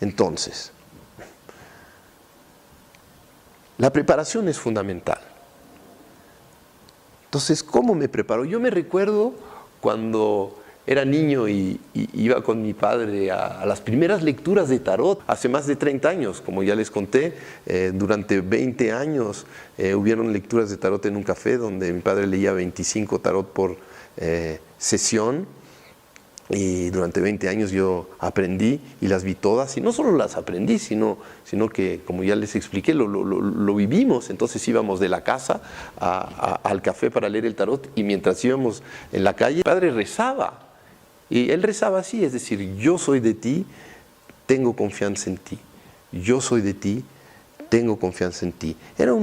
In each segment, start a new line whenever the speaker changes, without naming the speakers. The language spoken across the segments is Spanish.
Entonces, la preparación es fundamental. Entonces, ¿cómo me preparo? Yo me recuerdo cuando era niño y iba con mi padre a las primeras lecturas de tarot, hace más de 30 años, como ya les conté, durante 20 años hubieron lecturas de tarot en un café donde mi padre leía 25 tarot por sesión. Y durante 20 años yo aprendí y las vi todas, y no solo las aprendí, sino que, como ya les expliqué, lo vivimos. Entonces íbamos de la casa al café para leer el tarot, y mientras íbamos en la calle, el padre rezaba, y él rezaba así, es decir, yo soy de ti, tengo confianza en ti, yo soy de ti, tengo confianza en ti. Era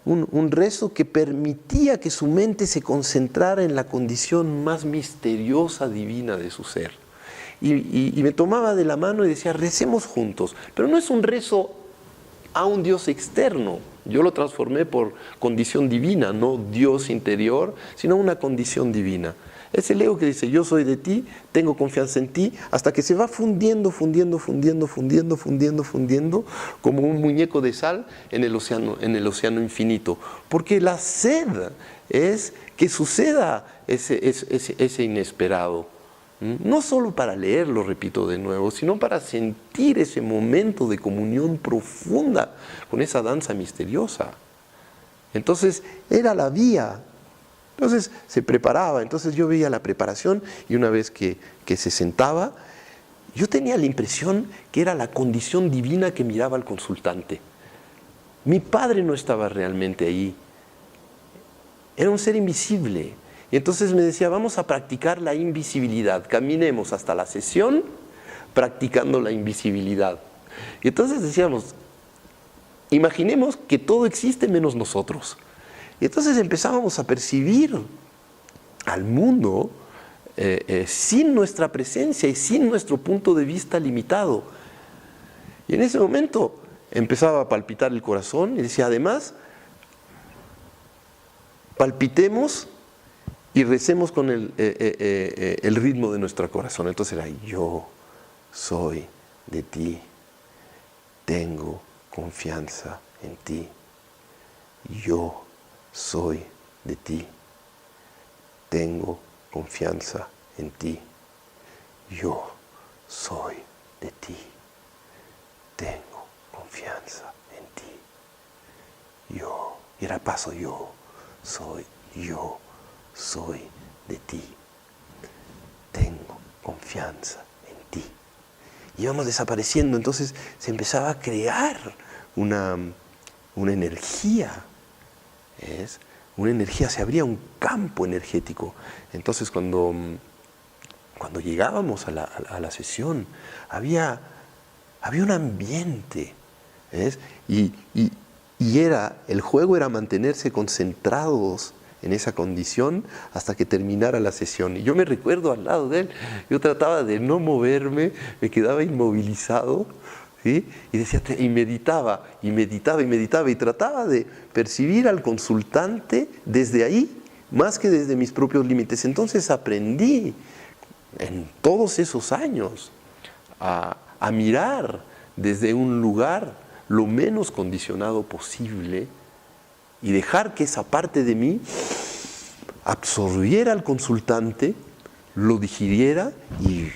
un rezo que permitía que su mente se concentrara en la condición más misteriosa, divina de su ser. Y me tomaba de la mano y decía, recemos juntos. Pero no es un rezo a un Dios externo. Yo lo transformé por condición divina, no Dios interior, sino una condición divina. Es el ego que dice, yo soy de ti, tengo confianza en ti, hasta que se va fundiendo, como un muñeco de sal en el océano infinito. Porque la sed es que suceda ese inesperado. No solo para leerlo, repito de nuevo, sino para sentir ese momento de comunión profunda con esa danza misteriosa. Entonces, era la vía. Entonces se preparaba, entonces yo veía la preparación, y una vez que se sentaba, yo tenía la impresión que era la condición divina que miraba al consultante. Mi padre no estaba realmente ahí, era un ser invisible. Y entonces me decía, vamos a practicar la invisibilidad, caminemos hasta la sesión practicando la invisibilidad. Y entonces decíamos, imaginemos que todo existe menos nosotros. Y entonces empezábamos a percibir al mundo sin nuestra presencia y sin nuestro punto de vista limitado. Y en ese momento empezaba a palpitar el corazón y decía, además, palpitemos y recemos con el ritmo de nuestro corazón. Entonces era, yo soy de ti, tengo confianza en ti, yo soy de ti, tengo confianza en ti, yo soy de ti, tengo confianza en ti, yo, y era el paso, yo soy de ti, tengo confianza en ti. Y íbamos desapareciendo, entonces se empezaba a crear una energía. Una energía, se abría un campo energético. Entonces cuando llegábamos a la sesión, había un ambiente, ¿ves? Y el juego era mantenerse concentrados en esa condición hasta que terminara la sesión. Y yo me recuerdo al lado de él, yo trataba de no moverme, me quedaba inmovilizado, ¿sí? Y decía, y meditaba, y trataba de percibir al consultante desde ahí, más que desde mis propios límites. Entonces aprendí en todos esos años a mirar desde un lugar lo menos condicionado posible y dejar que esa parte de mí absorbiera al consultante, lo digiriera y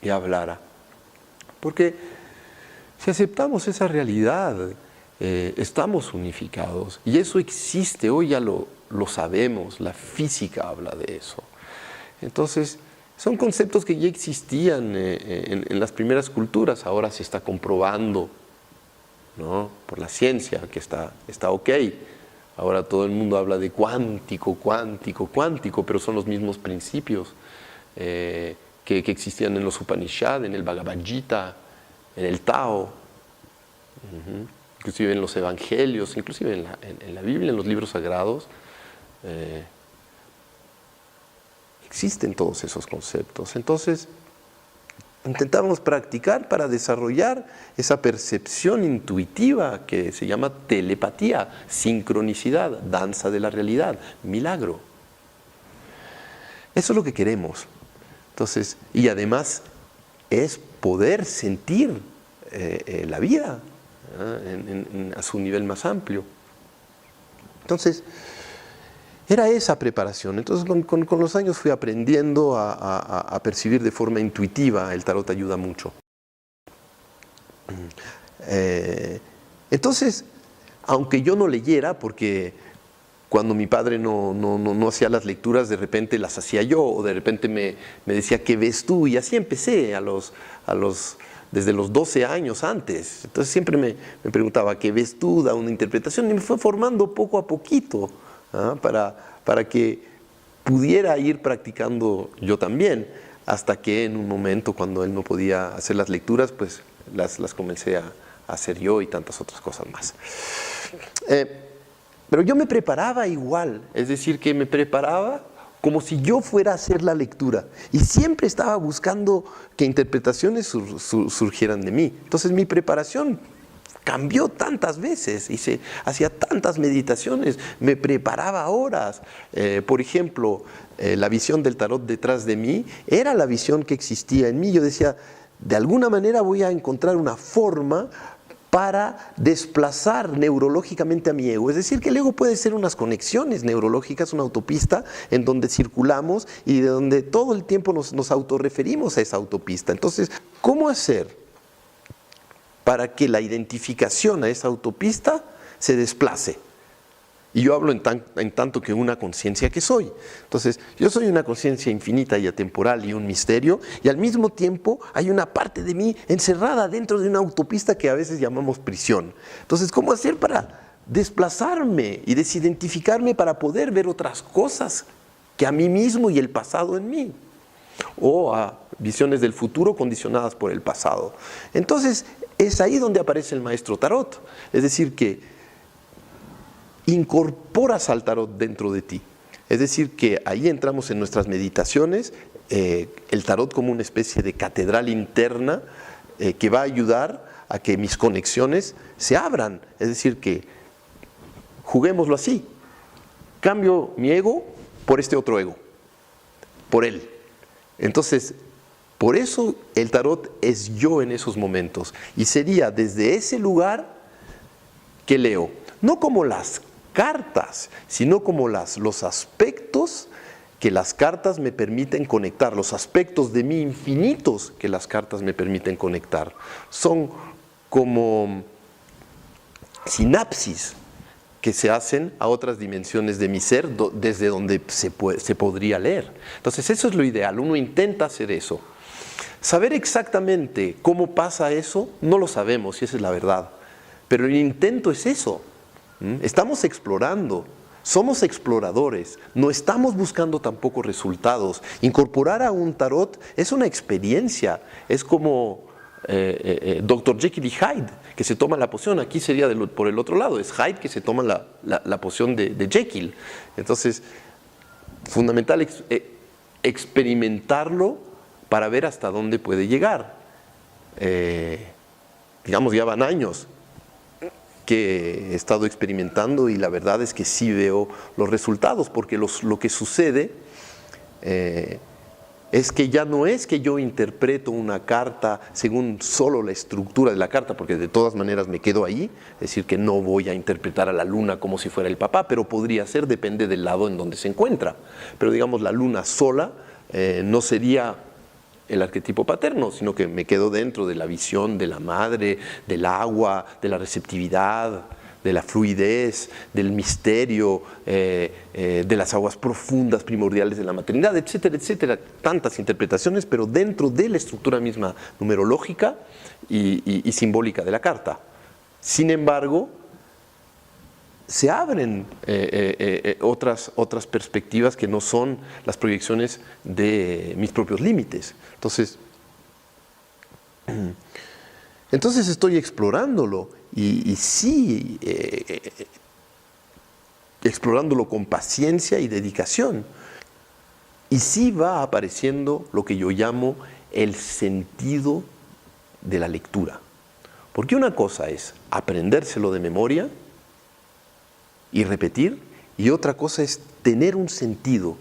hablara. Porque si aceptamos esa realidad, estamos unificados. Y eso existe, hoy ya lo sabemos, la física habla de eso. Entonces, son conceptos que ya existían en las primeras culturas, ahora se está comprobando, ¿no? Por la ciencia, que está ok. Ahora todo el mundo habla de cuántico, pero son los mismos principios que existían en los Upanishad, en el Bhagavad Gita, en el Tao, inclusive en los Evangelios, inclusive en la Biblia, en los libros sagrados. Existen todos esos conceptos. Entonces, intentamos practicar para desarrollar esa percepción intuitiva que se llama telepatía, sincronicidad, danza de la realidad, milagro. Eso es lo que queremos. Entonces, y además es poder sentir la vida a su nivel más amplio. Entonces, era esa preparación. Entonces, con los años fui aprendiendo a percibir de forma intuitiva. El tarot ayuda mucho. Entonces, aunque yo no leyera, porque cuando mi padre no hacía las lecturas, de repente las hacía yo, o de repente me decía, ¿qué ves tú? Y así empecé desde los 12 años antes. Entonces siempre me preguntaba, ¿qué ves tú? Da una interpretación, y me fue formando poco a poquito, para que pudiera ir practicando yo también, hasta que en un momento, cuando él no podía hacer las lecturas, pues las comencé a hacer yo y tantas otras cosas más. Pero yo me preparaba igual, es decir, que me preparaba como si yo fuera a hacer la lectura, y siempre estaba buscando que interpretaciones surgieran de mí. Entonces mi preparación cambió tantas veces, hacía tantas meditaciones, me preparaba horas. Por ejemplo, la visión del tarot detrás de mí era la visión que existía en mí. Yo decía, de alguna manera voy a encontrar una forma para desplazar neurológicamente a mi ego. Es decir, que el ego puede ser unas conexiones neurológicas, una autopista en donde circulamos y de donde todo el tiempo nos autorreferimos a esa autopista. Entonces, ¿cómo hacer para que la identificación a esa autopista se desplace? Y yo hablo en tanto que una conciencia que soy. Entonces, yo soy una conciencia infinita y atemporal y un misterio, y al mismo tiempo hay una parte de mí encerrada dentro de una autopista que a veces llamamos prisión. Entonces, ¿cómo hacer para desplazarme y desidentificarme para poder ver otras cosas que a mí mismo y el pasado en mí? O a visiones del futuro condicionadas por el pasado. Entonces, es ahí donde aparece el maestro tarot. Es decir, que incorporas al tarot dentro de ti. Es decir, que ahí entramos en nuestras meditaciones, el tarot como una especie de catedral interna que va a ayudar a que mis conexiones se abran. Es decir, que juguémoslo así, cambio mi ego por este otro ego, por él. Entonces, por eso el tarot es yo en esos momentos, y sería desde ese lugar que leo, no como las cartas, sino como los aspectos que las cartas me permiten conectar, los aspectos de mí infinitos que las cartas me permiten conectar. Son como sinapsis que se hacen a otras dimensiones de mi ser, desde donde se podría leer. Entonces eso es lo ideal, uno intenta hacer eso. Saber exactamente cómo pasa eso, no lo sabemos, y esa es la verdad. Pero el intento es eso. Estamos explorando, somos exploradores, no estamos buscando tampoco resultados. Incorporar a un tarot es una experiencia, es como Dr. Jekyll y Hyde, que se toma la poción. Aquí sería por el otro lado, es Hyde que se toma la poción de Jekyll. Entonces, fundamental experimentarlo para ver hasta dónde puede llegar. Digamos, ya van años que he estado experimentando, y la verdad es que sí veo los resultados, porque lo que sucede es que ya no es que yo interpreto una carta según solo la estructura de la carta, porque de todas maneras me quedo ahí, es decir, que no voy a interpretar a la luna como si fuera el papá, pero podría ser, depende del lado en donde se encuentra. Pero digamos, la luna sola no sería el arquetipo paterno, sino que me quedo dentro de la visión de la madre, del agua, de la receptividad, de la fluidez, del misterio, de las aguas profundas, primordiales de la maternidad, etcétera, etcétera. Tantas interpretaciones, pero dentro de la estructura misma numerológica y simbólica de la carta. Sin embargo, se abren otras perspectivas que no son las proyecciones de mis propios límites. Entonces estoy explorándolo, y sí, explorándolo con paciencia y dedicación. Y sí va apareciendo lo que yo llamo el sentido de la lectura. Porque una cosa es aprendérselo de memoria y repetir, y otra cosa es tener un sentido